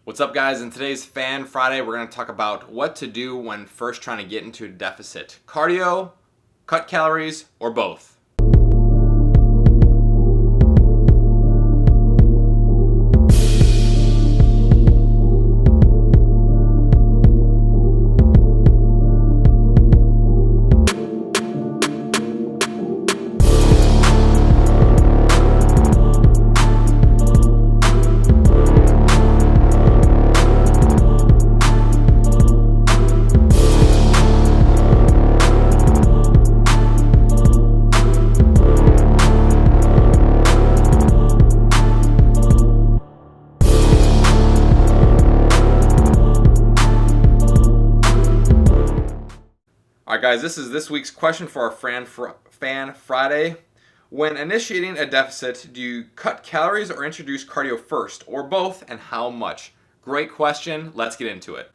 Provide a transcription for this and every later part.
What's up, guys? In today's Fan Friday, we're going to talk about what to do when first trying to get into a deficit. Cardio, cut calories, or both. Alright guys, this is this week's question for our Fan Friday. When initiating a deficit, do you cut calories or introduce cardio first, or both, and how much? Great question, let's get into it.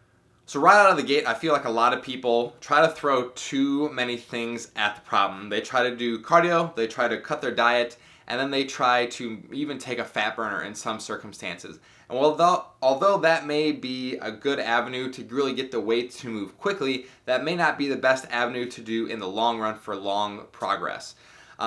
So right out of the gate, I feel like a lot of people try to throw too many things at the problem. They try to do cardio, they try to cut their diet, and then they try to even take a fat burner in some circumstances. And although that may be a good avenue to really get the weight to move quickly, that may not be the best avenue to do in the long run for long progress.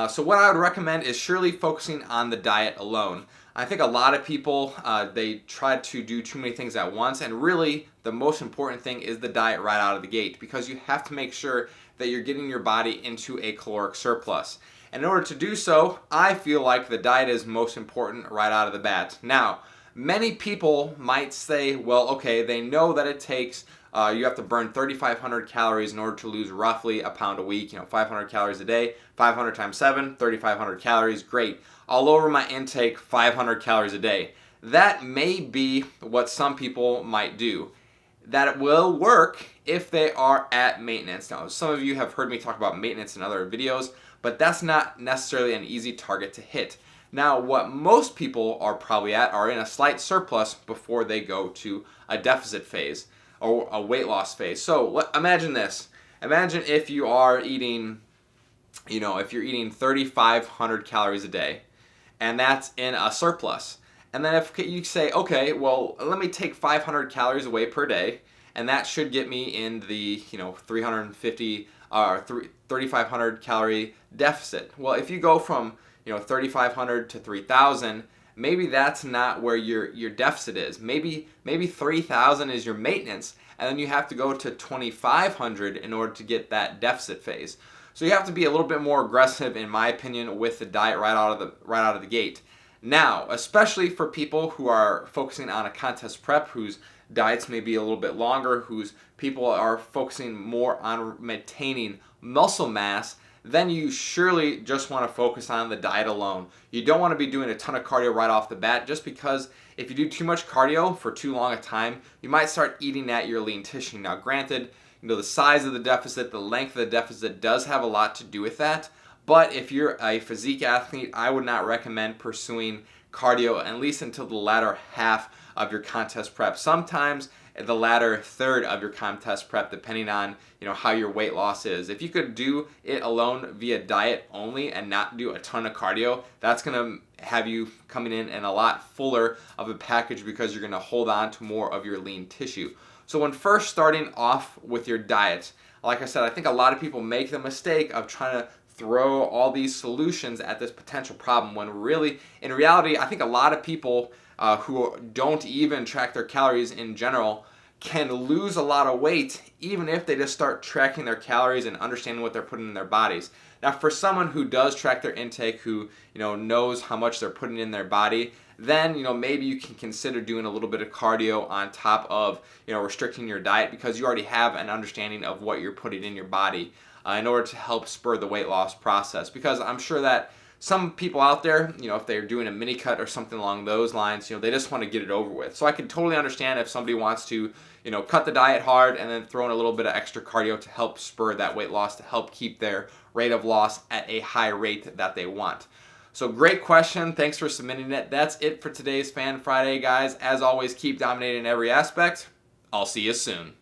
So what I would recommend is surely focusing on the diet alone. I think a lot of people, they try to do too many things at once, and really the most important thing is the diet right out of the gate, because you have to make sure that you're getting your body into a caloric surplus. And in order to do so, I feel like the diet is most important right out of the bat. Now, many people might say, well, okay, they know that it takes, you have to burn 3,500 calories in order to lose roughly a pound a week, 500 calories a day, 500 times 7, 3,500 calories, great. I'll lower my intake 500 calories a day. That may be what some people might do. That will work if they are at maintenance. Now, some of you have heard me talk about maintenance in other videos, but that's not necessarily an easy target to hit. Now, what most people are probably at are in a slight surplus before they go to a deficit phase or a weight loss phase. So imagine this. Imagine if you are eating, if you're eating 3,500 calories a day, and that's in a surplus. And then if you say, okay, well, let me take 500 calories away per day, and that should get me in the 350 or 3,500 calorie deficit. Well, if you go from 3,500 to 3,000, maybe that's not where your deficit is. Maybe 3,000 is your maintenance, and then you have to go to 2,500 in order to get that deficit phase. So you have to be a little bit more aggressive, in my opinion, with the diet right out of the gate. Now, especially for people who are focusing on a contest prep, whose diets may be a little bit longer, whose people are focusing more on maintaining muscle mass, then you surely just want to focus on the diet alone. You don't want to be doing a ton of cardio right off the bat, just because if you do too much cardio for too long a time, you might start eating at your lean tissue. Now, granted, the size of the deficit, the length of the deficit does have a lot to do with that. But if you're a physique athlete, I would not recommend pursuing cardio at least until the latter half of your contest prep. Sometimes the latter third of your contest prep, depending on how your weight loss is. If you could do it alone via diet only and not do a ton of cardio, that's going to have you coming in a lot fuller of a package, because you're going to hold on to more of your lean tissue. So when first starting off with your diet, like I said, I think a lot of people make the mistake of trying to throw all these solutions at this potential problem, when really, in reality, I think a lot of people who don't even track their calories in general can lose a lot of weight even if they just start tracking their calories and understanding what they're putting in their bodies. Now, for someone who does track their intake, who knows how much they're putting in their body, then maybe you can consider doing a little bit of cardio on top of restricting your diet, because you already have an understanding of what you're putting in your body in order to help spur the weight loss process. Because I'm sure that some people out there, if they're doing a mini cut or something along those lines, they just want to get it over with. So I can totally understand if somebody wants to, cut the diet hard and then throw in a little bit of extra cardio to help spur that weight loss, to help keep their rate of loss at a high rate that they want. So great question. Thanks for submitting it. That's it for today's Fan Friday, guys. As always, keep dominating every aspect. I'll see you soon.